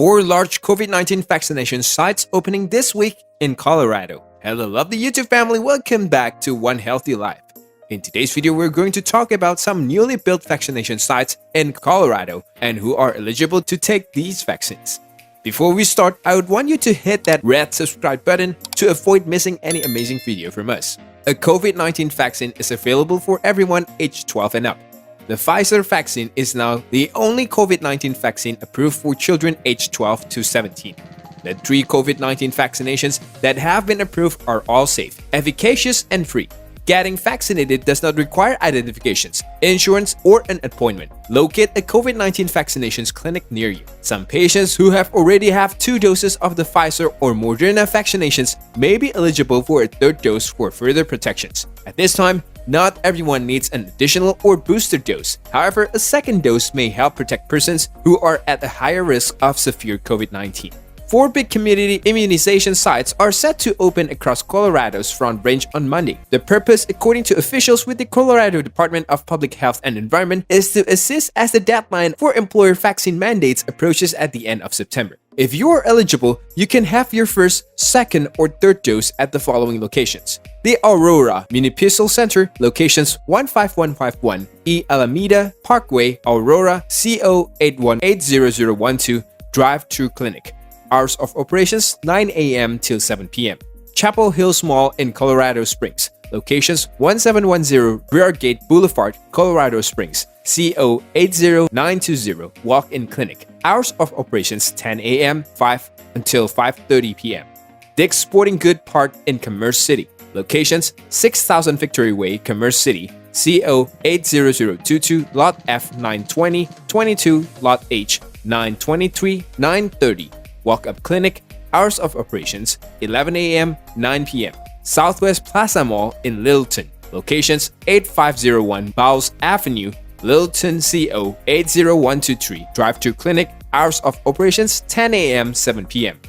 4 large COVID-19 vaccination sites opening this week in Colorado. Hello lovely YouTube family, welcome back to One Healthy Life. In today's video, we're going to talk about some newly built vaccination sites in Colorado and who are eligible to take these vaccines. Before we start, I would want you to hit that red subscribe button to avoid missing any amazing video from us. A COVID-19 vaccine is available for everyone aged 12 and up. The Pfizer vaccine is now the only COVID-19 vaccine approved for children aged 12 to 17. The 3 COVID-19 vaccinations that have been approved are all safe, efficacious, and free. Getting vaccinated does not require identifications, insurance, or an appointment. Locate a COVID-19 vaccinations clinic near you. Some patients who already have 2 doses of the Pfizer or Moderna vaccinations may be eligible for a 3rd dose for further protections. At this time, not everyone needs an additional or booster dose. However, a 2nd dose may help protect persons who are at a higher risk of severe COVID-19. 4 big community immunization sites are set to open across Colorado's Front Range on Monday. The purpose, according to officials with the Colorado Department of Public Health and Environment, is to assist as the deadline for employer vaccine mandates approaches at the end of September. If you are eligible, you can have your 1st, 2nd, or 3rd dose at the following locations: the Aurora Municipal Center, locations 15151 E Alameda Parkway, Aurora, CO 8180012, Drive-Thru Clinic. Hours of operations 9 a.m. till 7 p.m. Chapel Hills Mall in Colorado Springs, locations 1710 Rear Gate Boulevard, Colorado Springs, CO 80920, Walk-in Clinic. Hours of operations 10 a.m. 5 until 5:30 p.m. Dick's Sporting Good Park in Commerce City, locations 6000 Victory Way, Commerce City, CO 80022, Lot F 920, 22, Lot H 923, 930. Walk-up clinic. Hours of operations 11 a.m. 9 p.m. Southwest Plaza Mall in Littleton, locations 8501 Bowles Avenue, Littleton, CO 80123, Drive-Thru Clinic. Hours of operations 10 a.m. 7 p.m.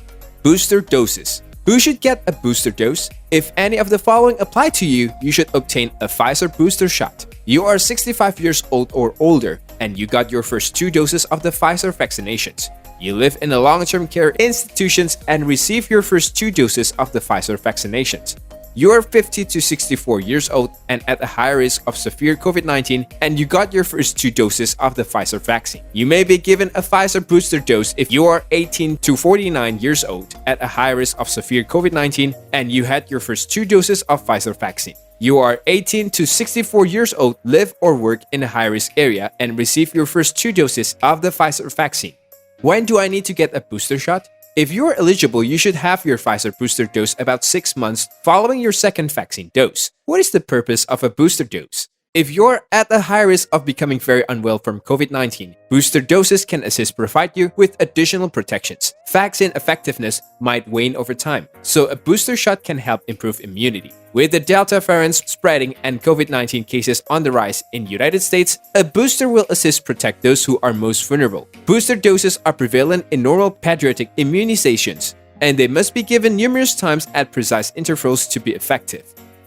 Booster doses. Who should get a booster dose? If any of the following apply to you, you should obtain a Pfizer booster shot. You are 65 years old or older and you got your first 2 doses of the Pfizer vaccinations. You live in a long-term care institutions and receive your first 2 doses of the Pfizer vaccinations. You are 50 to 64 years old and at a high risk of severe COVID-19 and you got your first 2 doses of the Pfizer vaccine. You may be given a Pfizer booster dose if you are 18 to 49 years old at a high risk of severe COVID-19 and you had your first 2 doses of Pfizer vaccine. You are 18 to 64 years old, live or work in a high-risk area and receive your first 2 doses of the Pfizer vaccine. When do I need to get a booster shot? If you are eligible, you should have your Pfizer booster dose about 6 months following your 2nd vaccine dose. What is the purpose of a booster dose? If you're at a high risk of becoming very unwell from COVID-19, booster doses can assist provide you with additional protections. Vaccine effectiveness might wane over time, so a booster shot can help improve immunity. With the Delta variant spreading and COVID-19 cases on the rise in the United States, a booster will assist protect those who are most vulnerable. Booster doses are prevalent in normal pediatric immunizations, and they must be given numerous times at precise intervals to be effective.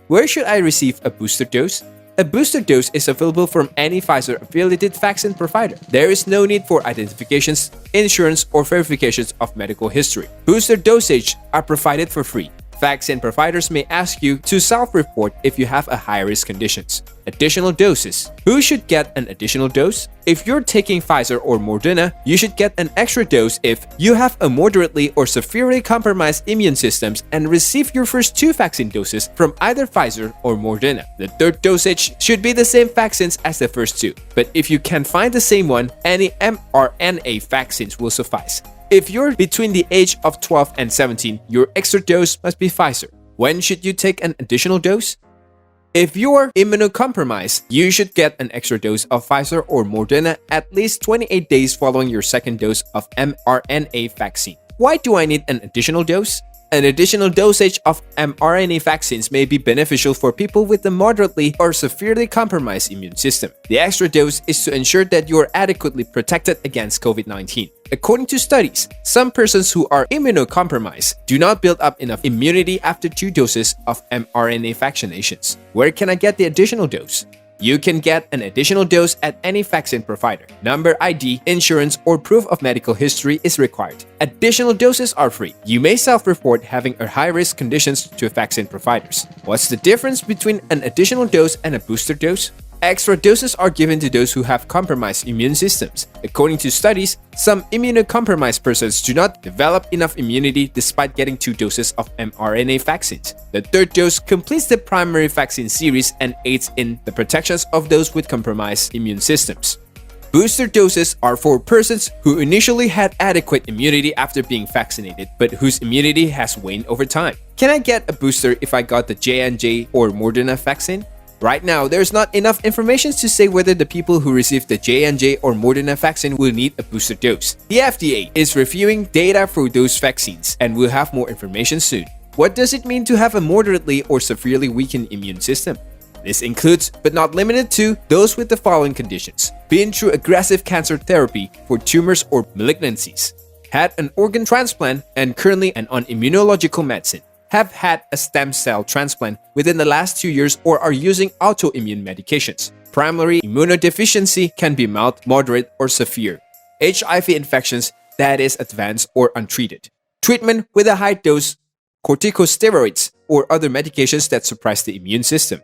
Where should I receive a booster dose? A booster dose is available from any Pfizer-affiliated vaccine provider. There is no need for identifications, insurance, or verifications of medical history. Booster dosage are provided for free. Vaccine providers may ask you to self-report if you have a high-risk conditions. Additional doses. Who should get an additional dose? If you're taking Pfizer or Moderna, you should get an extra dose if you have a moderately or severely compromised immune systems and receive your first 2 vaccine doses from either Pfizer or Moderna. The 3rd dosage should be the same vaccines as the first 2, but if you can find the same one, any mRNA vaccines will suffice. If you're between the age of 12 and 17, your extra dose must be Pfizer. When should you take an additional dose? If you're immunocompromised, you should get an extra dose of Pfizer or Moderna at least 28 days following your 2nd dose of mRNA vaccine. Why do I need an additional dose? An additional dosage of mRNA vaccines may be beneficial for people with a moderately or severely compromised immune system. The extra dose is to ensure that you are adequately protected against COVID-19. According to studies, some persons who are immunocompromised do not build up enough immunity after 2 doses of mRNA vaccinations. Where can I get the additional dose? You can get an additional dose at any vaccine provider. Number ID, insurance, or proof of medical history is required. Additional doses are free. You may self-report having a high-risk conditions to vaccine providers. What's the difference between an additional dose and a booster dose? Extra doses are given to those who have compromised immune systems. According to studies, some immunocompromised persons do not develop enough immunity despite getting 2 doses of mRNA vaccines. The third dose completes the primary vaccine series and aids in the protections of those with compromised immune systems. Booster doses are for persons who initially had adequate immunity after being vaccinated, but whose immunity has waned over time. Can I get a booster if I got the J&J or Moderna vaccine? Right now, there's not enough information to say whether the people who received the J&J or Moderna vaccine will need a booster dose. The FDA is reviewing data for those vaccines and will have more information soon. What does it mean to have a moderately or severely weakened immune system? This includes, but not limited to, those with the following conditions: been through aggressive cancer therapy for tumors or malignancies, had an organ transplant and currently on immunological medicine, have had a stem cell transplant within the last 2 years, or are using autoimmune medications. Primary immunodeficiency can be mild, moderate, or severe. HIV infections, that is advanced or untreated. Treatment with a high dose corticosteroids or other medications that suppress the immune system.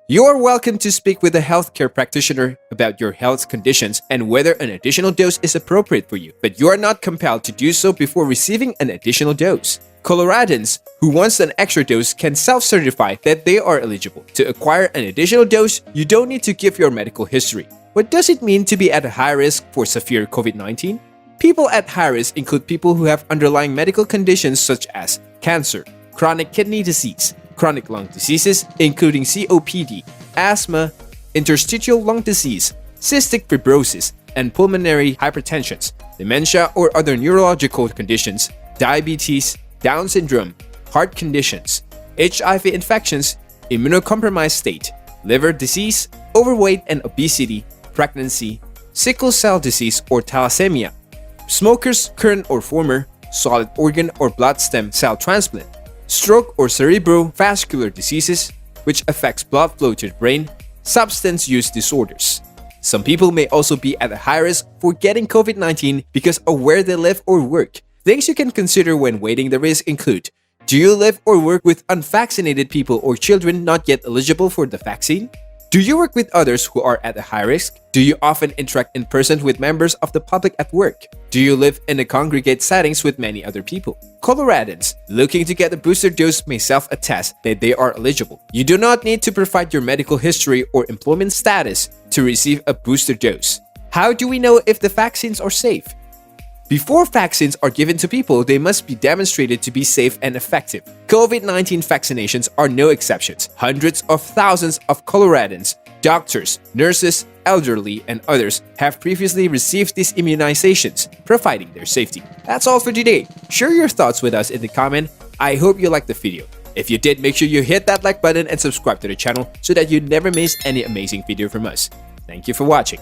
You are welcome to speak with a healthcare practitioner about your health conditions and whether an additional dose is appropriate for you, but you are not compelled to do so before receiving an additional dose. Coloradans who wants an extra dose can self-certify that they are eligible. To acquire an additional dose, you don't need to give your medical history. What does it mean to be at a high risk for severe COVID-19? People at high risk include people who have underlying medical conditions such as cancer, chronic kidney disease, chronic lung diseases including COPD, asthma, interstitial lung disease, cystic fibrosis, and pulmonary hypertension, dementia or other neurological conditions, diabetes, Down syndrome, heart conditions, HIV infections, immunocompromised state, liver disease, overweight and obesity, pregnancy, sickle cell disease or thalassemia, smokers current or former, solid organ or blood stem cell transplant, stroke or cerebrovascular diseases, which affects blood flow to the brain, substance use disorders. Some people may also be at a high risk for getting COVID-19 because of where they live or work. Things you can consider when weighing the risk include: do you live or work with unvaccinated people or children not yet eligible for the vaccine? Do you work with others who are at a high risk? Do you often interact in person with members of the public at work? Do you live in a congregate settings with many other people? Coloradans looking to get a booster dose may self-attest that they are eligible. You do not need to provide your medical history or employment status to receive a booster dose. How do we know if the vaccines are safe? Before vaccines are given to people, they must be demonstrated to be safe and effective. COVID-19 vaccinations are no exceptions. Hundreds of thousands of Coloradans, doctors, nurses, elderly, and others have previously received these immunizations, providing their safety. That's all for today. Share your thoughts with us in the comment. I hope you liked the video. If you did, make sure you hit that like button and subscribe to the channel so that you never miss any amazing video from us. Thank you for watching.